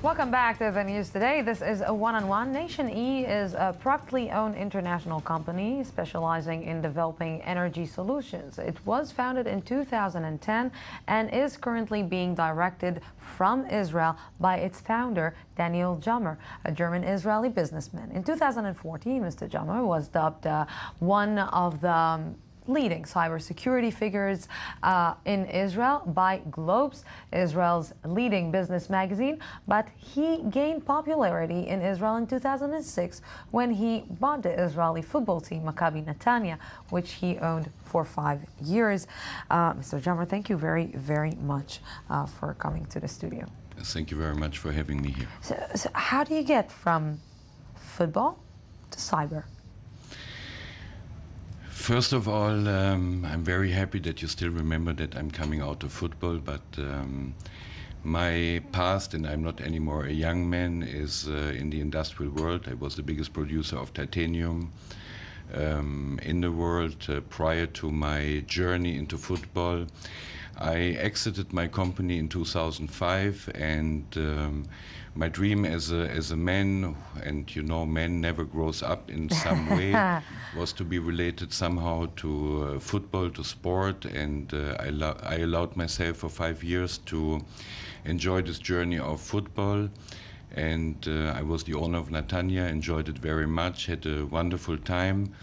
Welcome back to the news today. This is a one-on-one. Nation E is a privately owned international company specializing in developing energy solutions. It was founded in 2010 and is currently being directed from Israel by its founder, Daniel Jammer, a German-Israeli businessman. In 2014, Mr. Jammer was dubbed one of the leading cybersecurity figures in Israel by Globes, Israel's leading business magazine, but he gained popularity in Israel in 2006 when he bought the Israeli football team Maccabi Netanya, which he owned for 5 years. Mr. Jammer, thank you very, very much for coming to the studio. Thank you very much for having me here. So how do you get from football to cyber? First of all, I'm very happy that you still remember that I'm coming out of football, but my past, and I'm not anymore a young man, is in the industrial world. I was the biggest producer of titanium in the world prior to my journey into football. I exited my company in 2005, and my dream as a man, and you know, man never grows up in some way, was to be related somehow to football, to sport, and I allowed myself for 5 years to enjoy this journey of football. And I was the owner of Netanya, enjoyed it very much, had a wonderful time.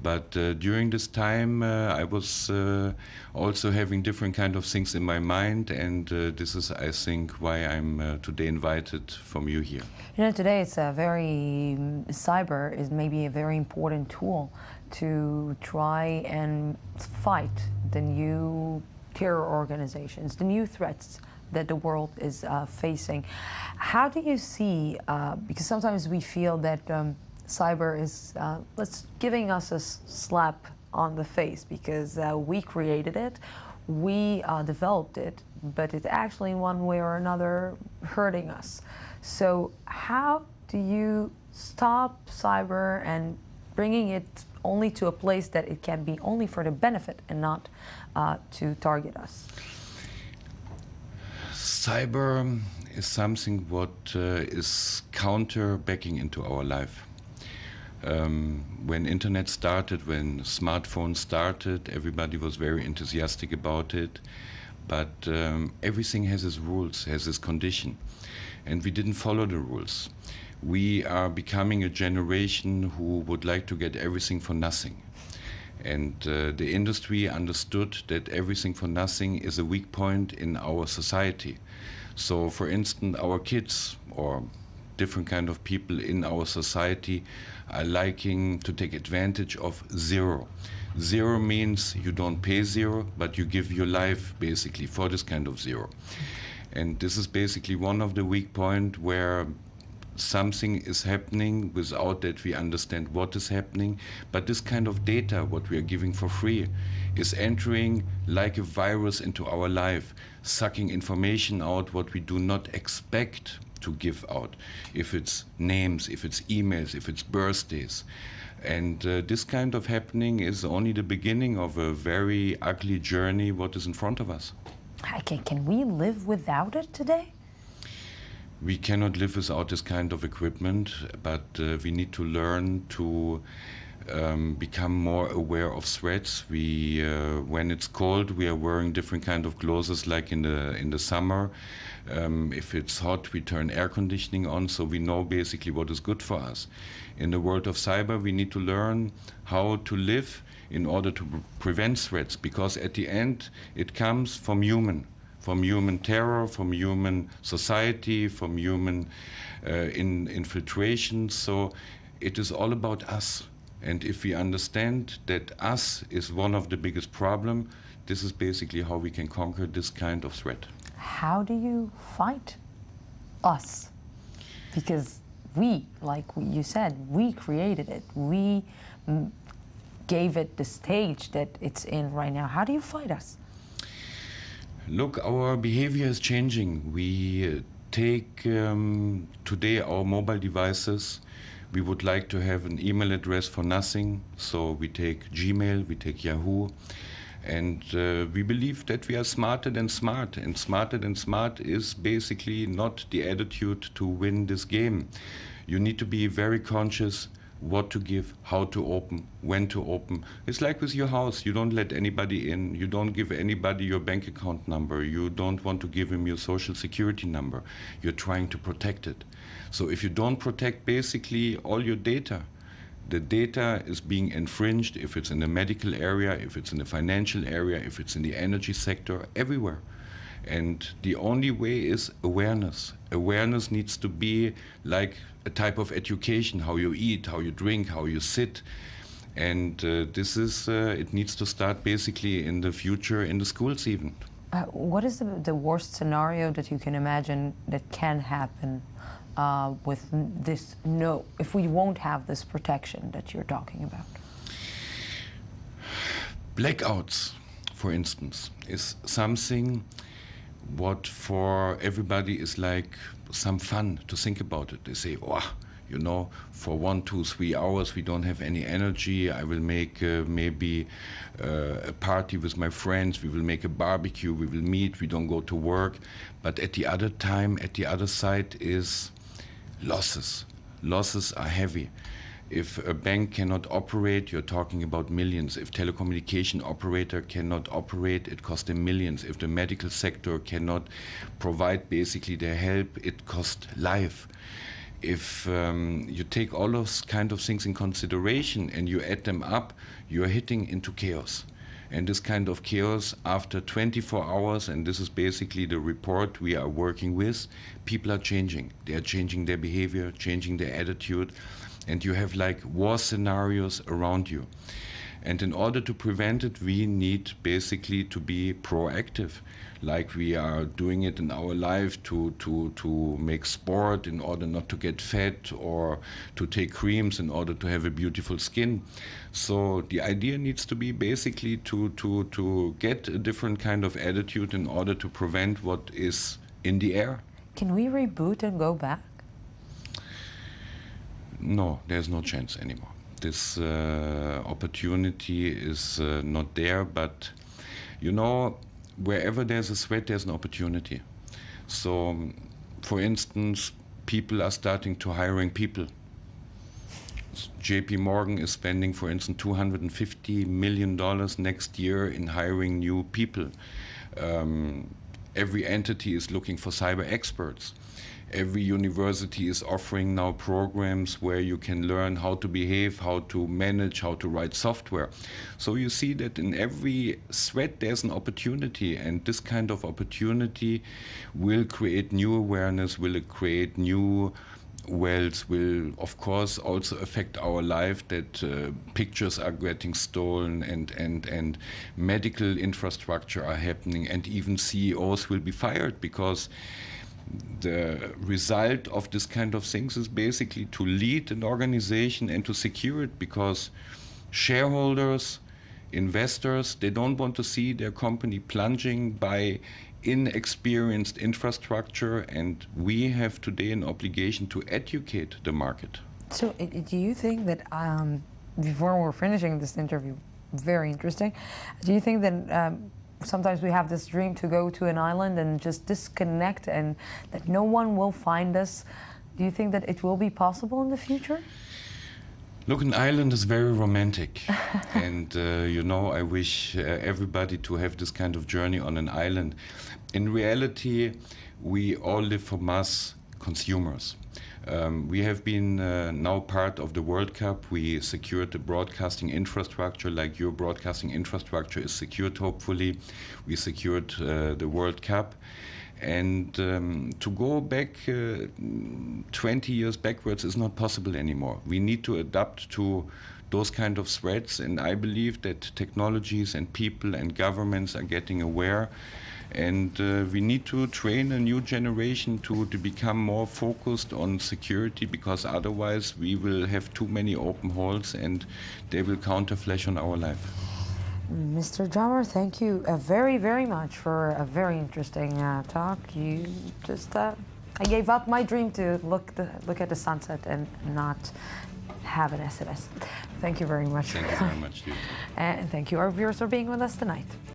But during this time, I was also having different kind of things in my mind, and this is, I think, why I'm today invited from you here. You know, today it's a very, cyber is maybe a very important tool to try and fight the new terror organizations, the new threats that the world is facing. How do you see, because sometimes we feel that cyber is giving us a slap on the face because we created it, we developed it, but it's actually in one way or another hurting us. So how do you stop cyber and bringing it only to a place that it can be only for the benefit and not to target us? Cyber is something what is counter-backing into our life. When internet started, when smartphones started, everybody was very enthusiastic about it. But everything has its rules, has its condition. And we didn't follow the rules. We are becoming a generation who would like to get everything for nothing. And the industry understood that everything for nothing is a weak point in our society. So, for instance, our kids or different kind of people in our society are liking to take advantage of zero. Zero means you don't pay zero, but you give your life basically for this kind of zero. And this is basically one of the weak points where something is happening without that we understand what is happening. But this kind of data, what we are giving for free, is entering like a virus into our life, sucking information out what we do not expect to give out, if it's names, if it's emails, if it's birthdays. And this kind of happening is only the beginning of a very ugly journey what is in front of us. Can we live without it today? We cannot live without this kind of equipment, but we need to learn to become more aware of threats. We, when it's cold, we are wearing different kind of clothes, like in the summer. If it's hot, we turn air conditioning on, so we know basically what is good for us. In the world of cyber, we need to learn how to live in order to prevent threats, because at the end, it comes from human terror, from human society, from human infiltration. So it is all about us. And if we understand that us is one of the biggest problems, this is basically how we can conquer this kind of threat. How do you fight us? Because we, like you said, we created it. We gave it the stage that it's in right now. How do you fight us? Look, our behavior is changing. We take today our mobile devices. We would like to have an email address for nothing. So we take Gmail, we take Yahoo. And we believe that we are smarter than smart, and smarter than smart is basically not the attitude to win this game. You need to be very conscious what to give, how to open, when to open. It's like with your house. You don't let anybody in. You don't give anybody your bank account number. You don't want to give him your social security number. You're trying to protect it. So if you don't protect basically all your data, the data is being infringed if it's in the medical area, if it's in the financial area, if it's in the energy sector, everywhere. And the only way is awareness. Awareness needs to be like a type of education, how you eat, how you drink, how you sit. And it needs to start basically in the future in the schools even. What is the worst scenario that you can imagine that can happen with this if we won't have this protection that you're talking about? Blackouts, for instance, is something what for everybody is like some fun to think about it. They say, oh, you know, for 1, 2, 3 hours we don't have any energy. I will make maybe a party with my friends. We will make a barbecue. We will meet. We don't go to work. But at the other time, at the other side is losses. Losses are heavy. If a bank cannot operate, you're talking about millions. If telecommunication operator cannot operate, it costs them millions. If the medical sector cannot provide basically their help, it costs life. If you take all those kind of things in consideration and you add them up, you're hitting into chaos. And this kind of chaos after 24 hours, and this is basically the report we are working with, people are changing. They are changing their behavior, changing their attitude, and you have like war scenarios around you. And in order to prevent it, we need basically to be proactive, like we are doing it in our life to make sport in order not to get fat, or to take creams in order to have a beautiful skin. So the idea needs to be basically to get a different kind of attitude in order to prevent what is in the air. Can we reboot and go back? No, there's no chance anymore. This opportunity is not there, but you know, wherever there's a threat, there's an opportunity. So, for instance, people are starting to hiring people. JP Morgan is spending, for instance, $250 million next year in hiring new people. Every entity is looking for cyber experts. Every university is offering now programs where you can learn how to behave, how to manage, how to write software. So you see that in every threat there's an opportunity, and this kind of opportunity will create new awareness, will create new wealth, will of course also affect our life, that pictures are getting stolen and medical infrastructure are happening, and even CEOs will be fired, because the result of this kind of things is basically to lead an organization and to secure it, because shareholders, investors, they don't want to see their company plunging by inexperienced infrastructure, and we have today an obligation to educate the market. So do you think that, before we're finishing this interview, very interesting, do you think that sometimes we have this dream to go to an island and just disconnect and that no one will find us? Do you think that it will be possible in the future? Look, an island is very romantic. And, you know, I wish everybody to have this kind of journey on an island. In reality, we all live for mass consumers. We have been now part of the World Cup. We secured the broadcasting infrastructure, like your broadcasting infrastructure is secured, hopefully. We secured the World Cup. And to go back 20 years backwards is not possible anymore. We need to adapt to those kind of threats, and I believe that technologies and people and governments are getting aware. And we need to train a new generation to become more focused on security, because otherwise we will have too many open holes and they will counterflash on our life. Mr. Jammer, thank you very, very much for a very interesting talk. You just, I gave up my dream to look at the sunset and not have an SMS. Thank you very much. Thank you very much, Jude. And thank you, our viewers, for being with us tonight.